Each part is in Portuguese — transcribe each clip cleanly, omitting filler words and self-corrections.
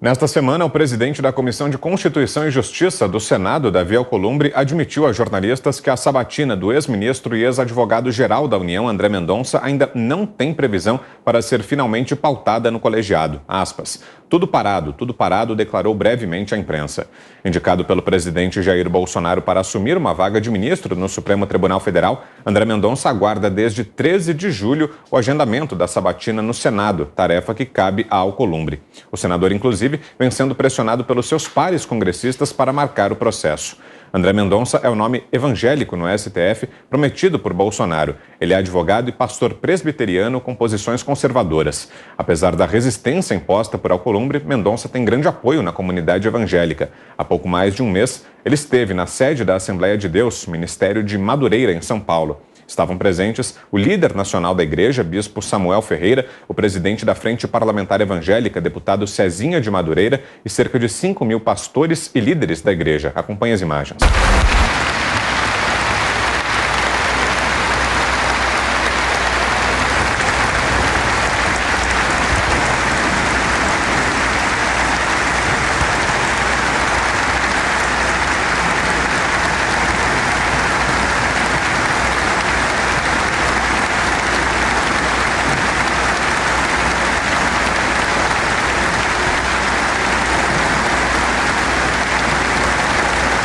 Nesta semana, o presidente da Comissão de Constituição e Justiça do Senado, Davi Alcolumbre, admitiu a jornalistas que a sabatina do ex-ministro e ex-advogado-geral da União, André Mendonça, ainda não tem previsão para ser finalmente pautada no colegiado. Aspas. Tudo parado, declarou brevemente à imprensa. Indicado pelo presidente Jair Bolsonaro para assumir uma vaga de ministro no Supremo Tribunal Federal, André Mendonça aguarda desde 13 de julho o agendamento da sabatina no Senado, tarefa que cabe a Alcolumbre. O senador, inclusive, vem sendo pressionado pelos seus pares congressistas para marcar o processo. André Mendonça é o nome evangélico no STF prometido por Bolsonaro. Ele é advogado e pastor presbiteriano com posições conservadoras. Apesar da resistência imposta por Alcolumbre, Mendonça tem grande apoio na comunidade evangélica. Há pouco mais de um mês, ele esteve na sede da Assembleia de Deus, Ministério de Madureira, em São Paulo. Estavam presentes o líder nacional da igreja, bispo Samuel Ferreira, o presidente da Frente Parlamentar Evangélica, deputado Cezinha de Madureira, e cerca de 5.000 pastores e líderes da igreja. Acompanhe as imagens.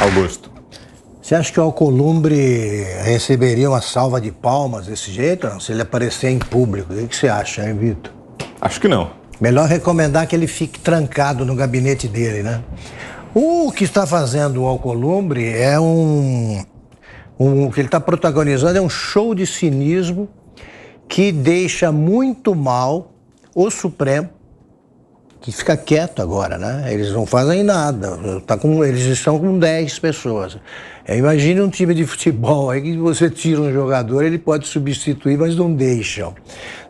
Augusto. Você acha que o Alcolumbre receberia uma salva de palmas desse jeito, não? Se ele aparecer em público? O que você acha, hein, Vitor? Acho que não. Melhor recomendar que ele fique trancado no gabinete dele, né? O que está fazendo o Alcolumbre é o que ele está protagonizando é um show de cinismo que deixa muito mal o Supremo, que fica quieto agora, né? Eles não fazem nada. Eles estão com 10 pessoas. Imagine um time de futebol aí que você tira um jogador, ele pode substituir, mas não deixam.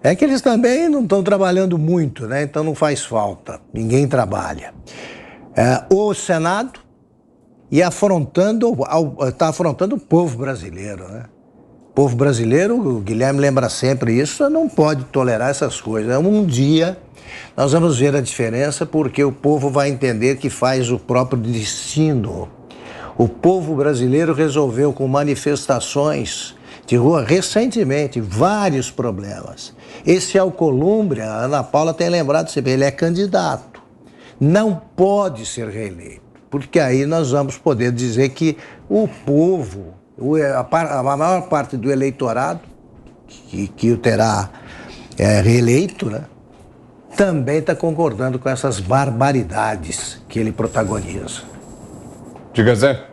É que eles também não estão trabalhando muito, né? Então não faz falta. Ninguém trabalha. O Senado está afrontando o povo brasileiro, né? O povo brasileiro, o Guilherme lembra sempre isso, não pode tolerar essas coisas. Um dia nós vamos ver a diferença, porque o povo vai entender que faz o próprio destino. O povo brasileiro resolveu, com manifestações de rua recentemente, vários problemas. Esse Alcolumbre, a Ana Paula tem lembrado sempre, ele é candidato. Não pode ser reeleito, porque aí nós vamos poder dizer que o povo, a maior parte do eleitorado, que o terá reeleito, né, também está concordando com essas barbaridades que ele protagoniza. Diga, Zé.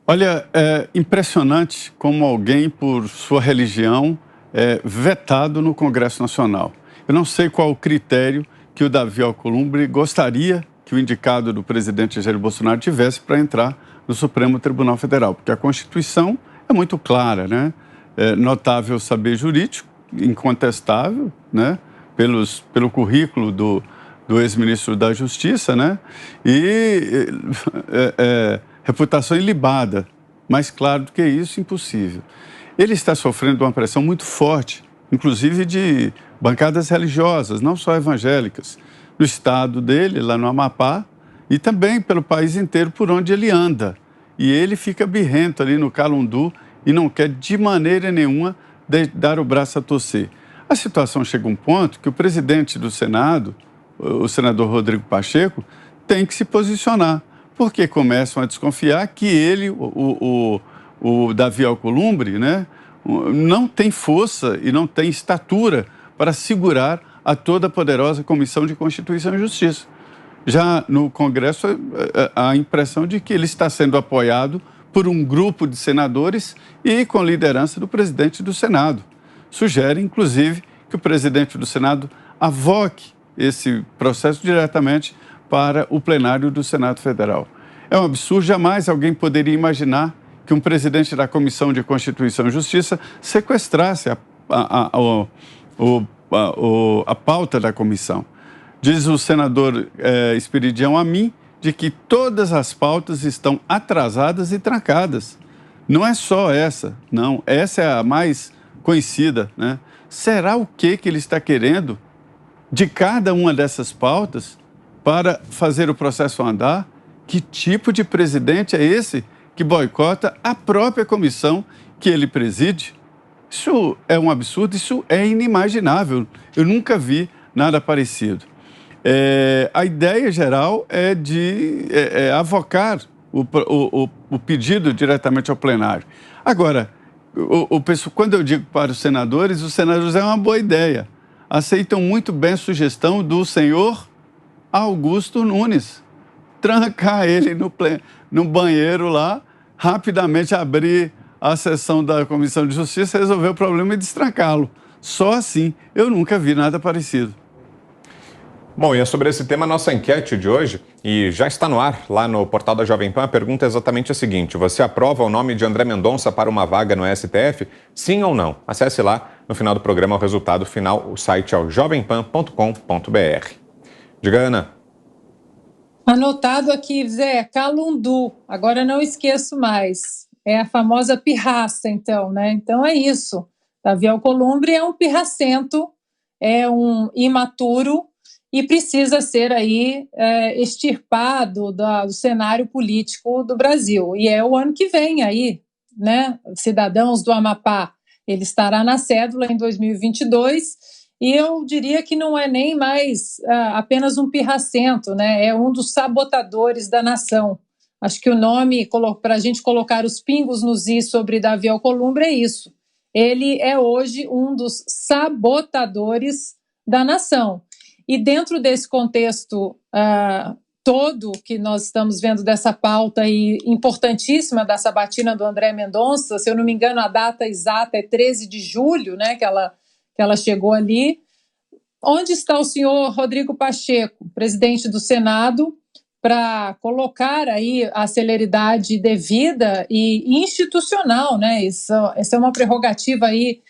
Olha, é impressionante como alguém, por sua religião, é vetado no Congresso Nacional. Eu não sei qual o critério que o Davi Alcolumbre gostaria que o indicado do presidente Jair Bolsonaro tivesse para entrar no Supremo Tribunal Federal, porque a Constituição é muito clara, né? É notável saber jurídico, incontestável, né? Pelo currículo do ex-ministro da Justiça, né? E reputação ilibada. Mais claro do que isso, impossível. Ele está sofrendo uma pressão muito forte, inclusive de bancadas religiosas, não só evangélicas, no estado dele, lá no Amapá, e também pelo país inteiro por onde ele anda. E ele fica birrento ali no Calundu e não quer de maneira nenhuma dar o braço a torcer. A situação chega a um ponto que o presidente do Senado, o senador Rodrigo Pacheco, tem que se posicionar, porque começam a desconfiar que ele, o Davi Alcolumbre, né, não tem força e não tem estatura para segurar a toda a poderosa Comissão de Constituição e Justiça. Já no Congresso, a impressão de que ele está sendo apoiado por um grupo de senadores e com liderança do presidente do Senado. Sugere, inclusive, que o presidente do Senado avoque esse processo diretamente para o plenário do Senado Federal. É um absurdo, jamais alguém poderia imaginar que um presidente da Comissão de Constituição e Justiça sequestrasse a pauta da comissão. Diz o senador Esperidião Amin de que todas as pautas estão atrasadas e trancadas. Não é só essa, não. Essa é a mais conhecida, né? Será o que ele está querendo? de cada uma dessas pautas para fazer o processo andar. Que tipo de presidente é esse que boicota a própria comissão que ele preside? Isso é um absurdo, isso é inimaginável. Eu nunca vi nada parecido. A ideia geral é de avocar o pedido diretamente ao plenário. Agora, quando eu digo para os senadores é uma boa ideia. Aceitam muito bem a sugestão do senhor Augusto Nunes. Trancar ele no banheiro lá, rapidamente abrir a sessão da Comissão de Justiça, resolver o problema e destrancá-lo. Só assim. Eu nunca vi nada parecido. Bom, e é sobre esse tema a nossa enquete de hoje, e já está no ar, lá no portal da Jovem Pan. A pergunta é exatamente a seguinte: você aprova o nome de André Mendonça para uma vaga no STF? Sim ou não? Acesse lá, no final do programa, o resultado final. O site é o jovempan.com.br. Diga, Ana. Anotado aqui, Zé, Calundu. Agora não esqueço mais. É a famosa pirraça, então, né? Então é isso. Davi Alcolumbre é um pirracento, é um imaturo, e precisa ser aí extirpado do cenário político do Brasil. E é o ano que vem aí, né? Cidadãos do Amapá, ele estará na cédula em 2022, e eu diria que não é nem mais apenas um pirracento, né? É um dos sabotadores da nação. Acho que o nome, para a gente colocar os pingos nos is sobre Davi Alcolumbre, é isso. Ele é hoje um dos sabotadores da nação. E dentro desse contexto todo que nós estamos vendo dessa pauta importantíssima da sabatina do André Mendonça, se eu não me engano, a data exata é 13 de julho, né, que ela chegou ali. Onde está o senhor Rodrigo Pacheco, presidente do Senado, para colocar aí a celeridade devida e institucional, né? Essa é uma prerrogativa aí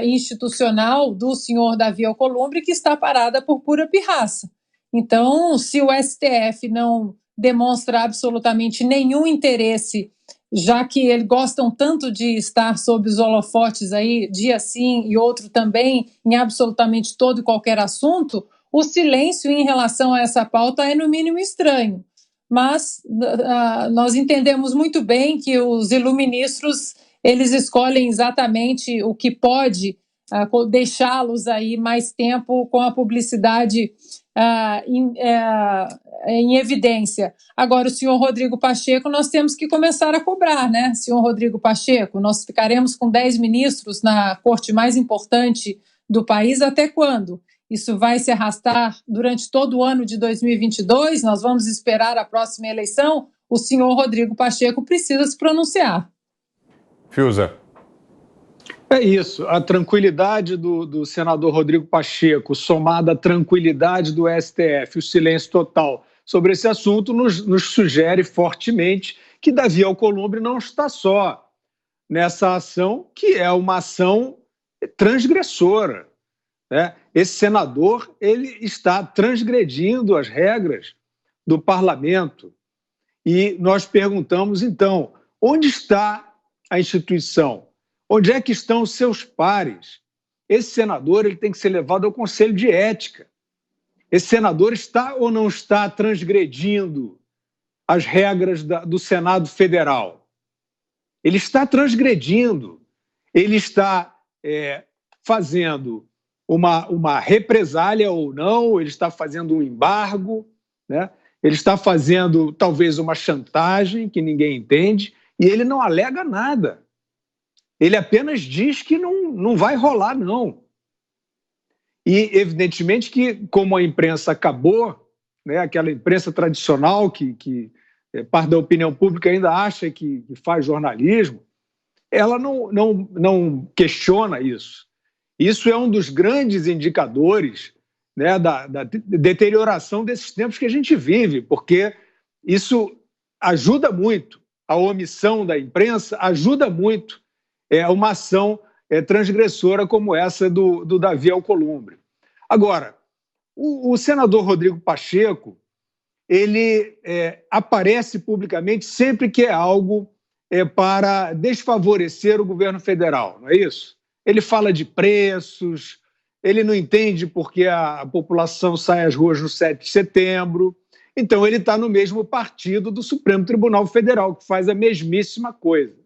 institucional do senhor Davi Alcolumbre, que está parada por pura pirraça. Então, se o STF não demonstra absolutamente nenhum interesse, já que eles gostam tanto de estar sob os holofotes aí, dia sim e outro também, em absolutamente todo e qualquer assunto, o silêncio em relação a essa pauta é no mínimo estranho. Mas nós entendemos muito bem que os iluministros, eles escolhem exatamente o que pode deixá-los aí mais tempo com a publicidade em evidência. Agora, o senhor Rodrigo Pacheco, nós temos que começar a cobrar, né? Senhor Rodrigo Pacheco, nós ficaremos com 10 ministros na corte mais importante do país até quando? Isso vai se arrastar durante todo o ano de 2022? Nós vamos esperar a próxima eleição? O senhor Rodrigo Pacheco precisa se pronunciar. Fiuza. É isso, a tranquilidade do senador Rodrigo Pacheco, somada à tranquilidade do STF, o silêncio total sobre esse assunto, nos sugere fortemente que Davi Alcolumbre não está só nessa ação, que é uma ação transgressora, né? Esse senador, ele está transgredindo as regras do parlamento. E nós perguntamos, então, onde está a instituição? Onde é que estão os seus pares? Esse senador, ele tem que ser levado ao Conselho de Ética. Esse senador está ou não está transgredindo as regras do Senado Federal? Ele está transgredindo. Ele está fazendo uma represália ou não, ele está fazendo um embargo, né? Ele está fazendo talvez uma chantagem que ninguém entende, e ele não alega nada. Ele apenas diz que não vai rolar, não. E, evidentemente, que como a imprensa acabou, né, aquela imprensa tradicional que parte da opinião pública ainda acha que faz jornalismo, ela não questiona isso. Isso é um dos grandes indicadores, né, da deterioração desses tempos que a gente vive, porque isso ajuda muito, a omissão da imprensa ajuda muito uma ação transgressora como essa do Davi Alcolumbre. Agora, o senador Rodrigo Pacheco, ele aparece publicamente sempre que é algo para desfavorecer o governo federal, não é isso? Ele fala de preços, ele não entende porque a população sai às ruas no 7 de setembro. Então, ele está no mesmo partido do Supremo Tribunal Federal, que faz a mesmíssima coisa.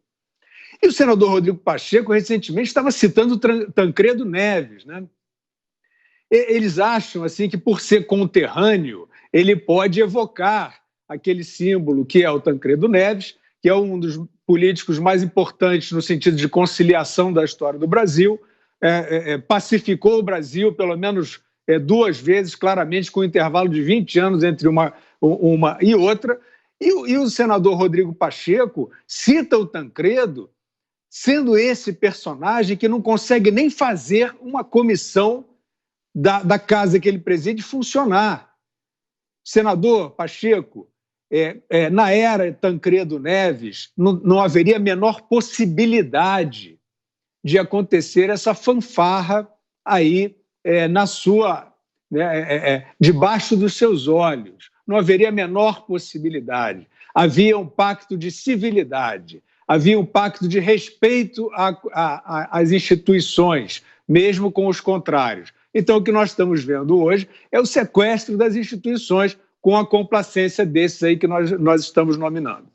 E o senador Rodrigo Pacheco, recentemente, estava citando Tancredo Neves, né? Eles acham assim, que, por ser conterrâneo, ele pode evocar aquele símbolo que é o Tancredo Neves, que é um dos políticos mais importantes no sentido de conciliação da história do Brasil, pacificou o Brasil pelo menos 2 vezes, claramente, com um intervalo de 20 anos entre uma e outra. E o senador Rodrigo Pacheco cita o Tancredo, sendo esse personagem que não consegue nem fazer uma comissão da casa que ele preside funcionar. Senador Pacheco, na era Tancredo Neves, não haveria a menor possibilidade de acontecer essa fanfarra aí debaixo dos seus olhos. Não haveria a menor possibilidade. Havia um pacto de civilidade, havia um pacto de respeito às instituições, mesmo com os contrários. Então, o que nós estamos vendo hoje é o sequestro das instituições com a complacência desses aí que nós estamos nominando.